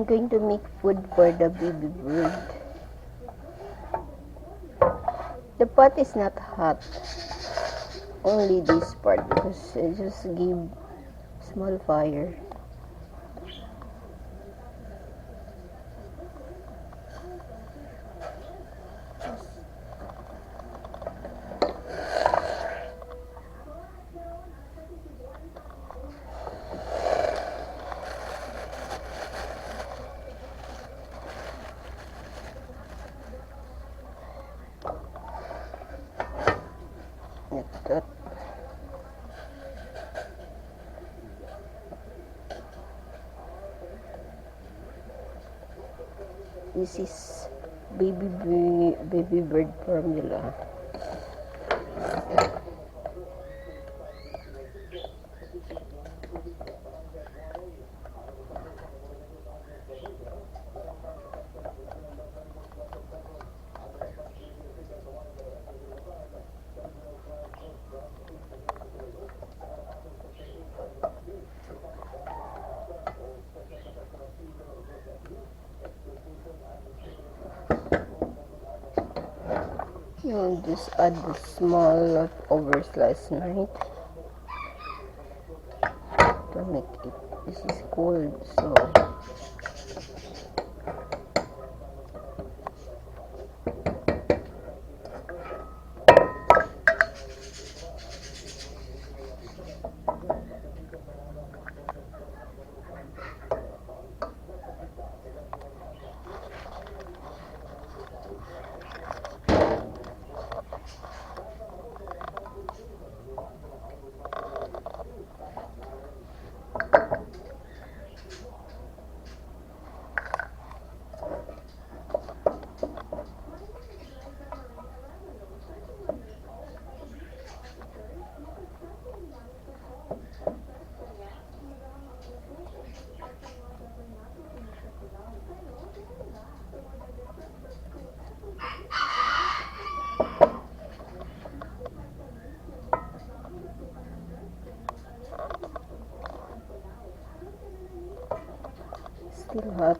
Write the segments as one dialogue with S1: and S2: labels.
S1: I'm going to make food for the baby bird. The pot is not hot, only this part because I just gave small fire. Like that. This is baby bird formula. You'll just add the small leftovers last night to make it. This is cold, so still hot.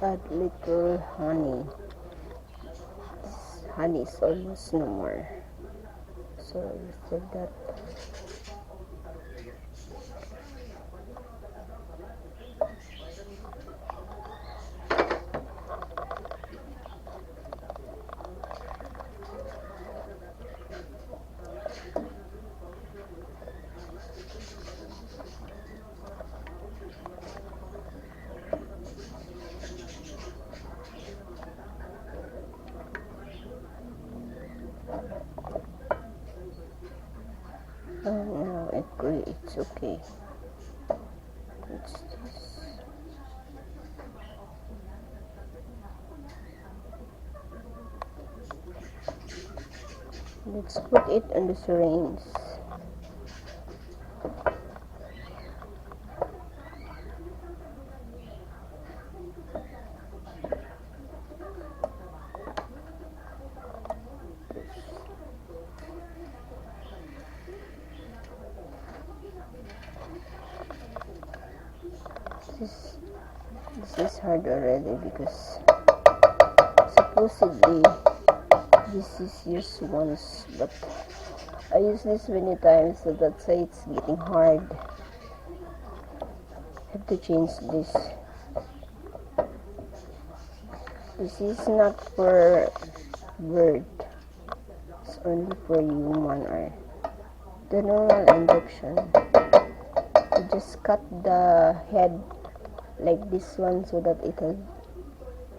S1: Add little honey. Honey is almost no more, so instead that. No, it's okay. It's this. Let's put it on the syringe. This is hard already because supposedly this is used once, but I use this many times, so that's why it's getting hard. I have to change this. This is not for bird. It's only for human or the normal injection. You just cut the head like this one so that it has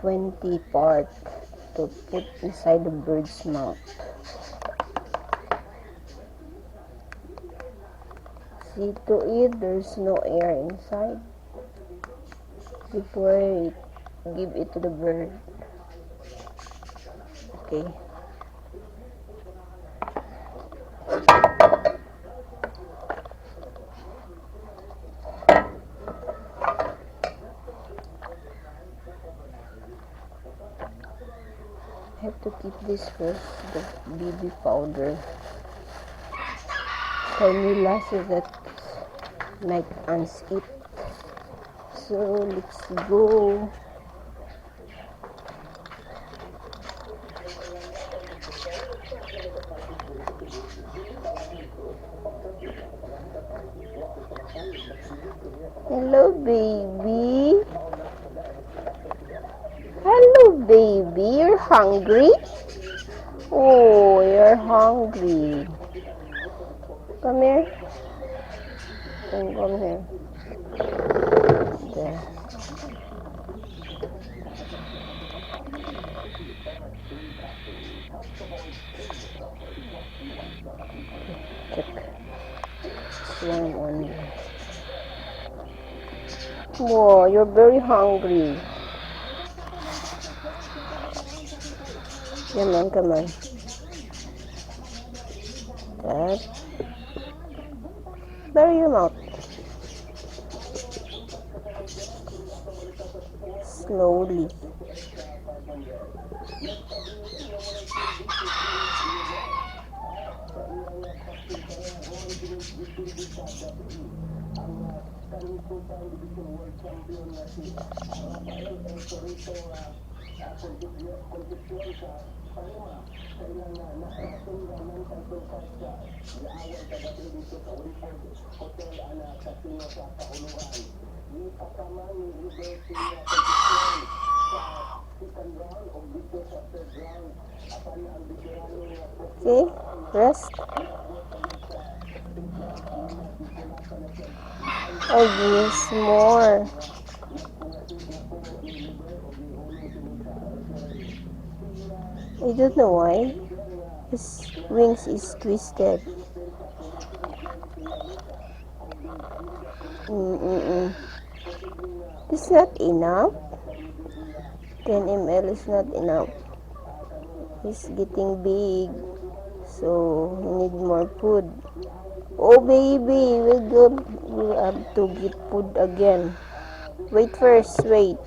S1: 20 parts to put inside the bird's mouth. See, to eat, there's no air inside before you give it to the bird. Okay. I have to keep this first, the BB powder formula, so that might unzip. So let's go. Hello, baby. Hello, baby. You're hungry? Oh, you're hungry. Come here. Come here. There. Check. This one only. Whoa, you're very hungry. Come on, come on. That. Bury your mouth. Slowly. Okay, rest. Oh, yes, more. I don't know why his wings is twisted. It's not enough. 10 ml is not enough. He's getting big, so he need more food. Oh, baby, we'll have to get food again. Wait first, wait.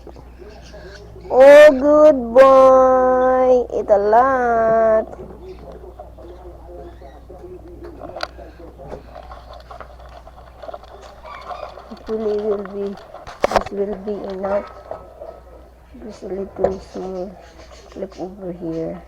S1: Oh, good boy. Eat a lot. Hopefully this will be enough. Just a little small clip over here.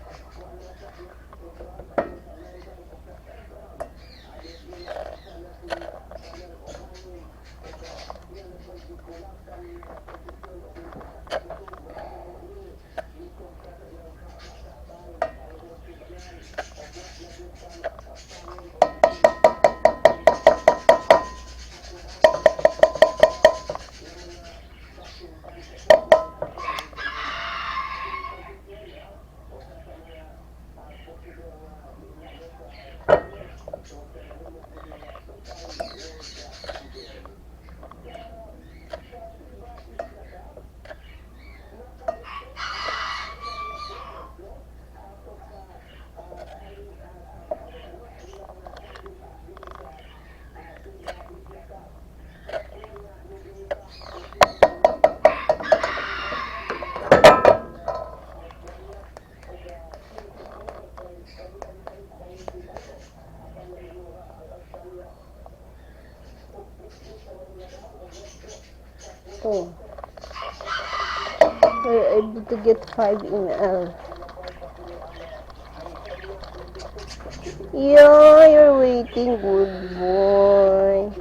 S1: Oh, we're able to get 5 ml. Yeah, you're waiting, good boy.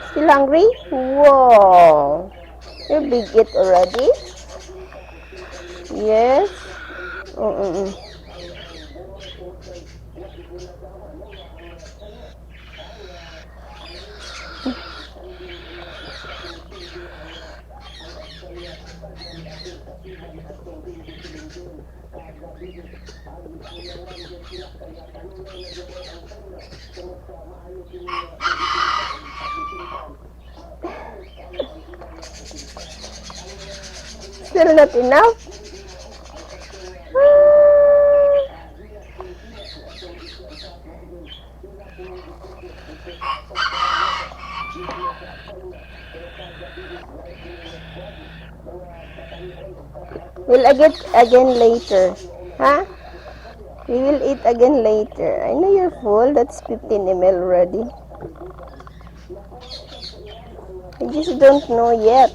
S1: Still hungry? Whoa, you're big it already? Yes. Still not enough? We'll eat again later. Huh? We will eat again later. I know you're full. That's 15 ml already. I just don't know yet.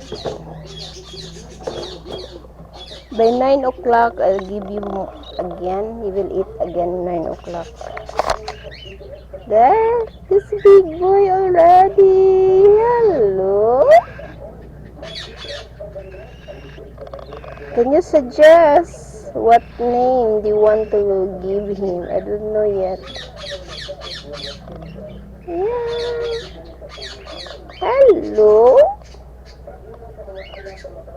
S1: By 9 o'clock, I'll give you again. You will eat again 9 o'clock. There, this big boy already. Hello. Can you suggest what name do you want to give him? I don't know yet. Yeah. Hello.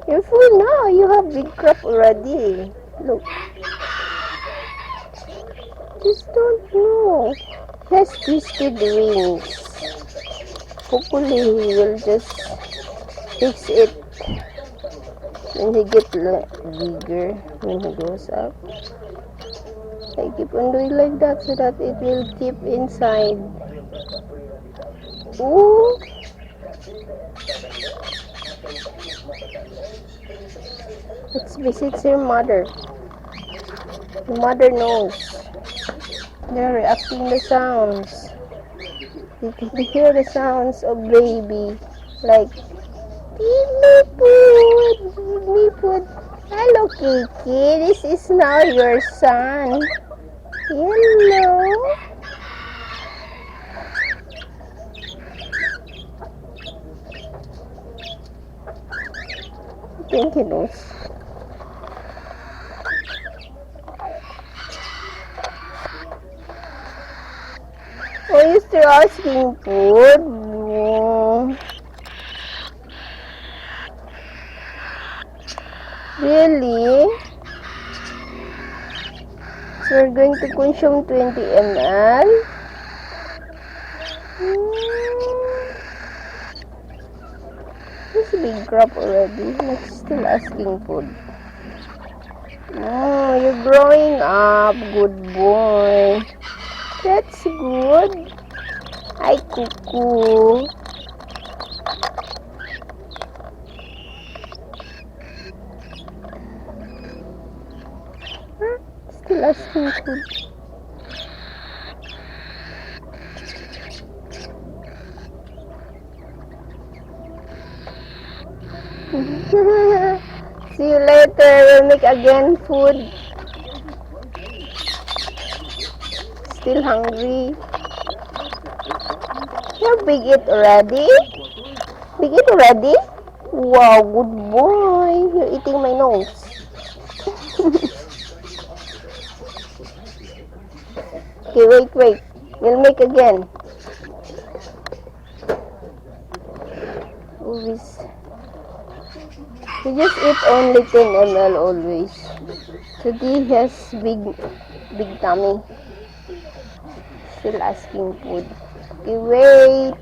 S1: You're full now. You have big crop already. Look. Just don't know. He has twisted wings. Hopefully he will just fix it when he gets bigger, when he grows up. I keep on doing like that so that it will keep inside. Ooh. Let's visit your mother. The mother knows. They're reacting the sounds. You can hear the sounds of baby. Like, give me food, give me food. Hello, Kiki. This is now your son. Hello. I think he knows. Oh, you're still asking food? Oh. Really? So we're going to consume 20 ml? This big crop already. Like still asking food. Oh, you're growing up. Good boy. That's good. Hi, Cuckoo. Huh? Still asking food. See you later. We'll make again food. Still hungry. You big it already? Big it already? Wow, good boy. You're eating my nose. Okay, wait. We'll make again. Always. You just eat only 10 ml always. Today he has big tummy. Still asking food. Okay, wait.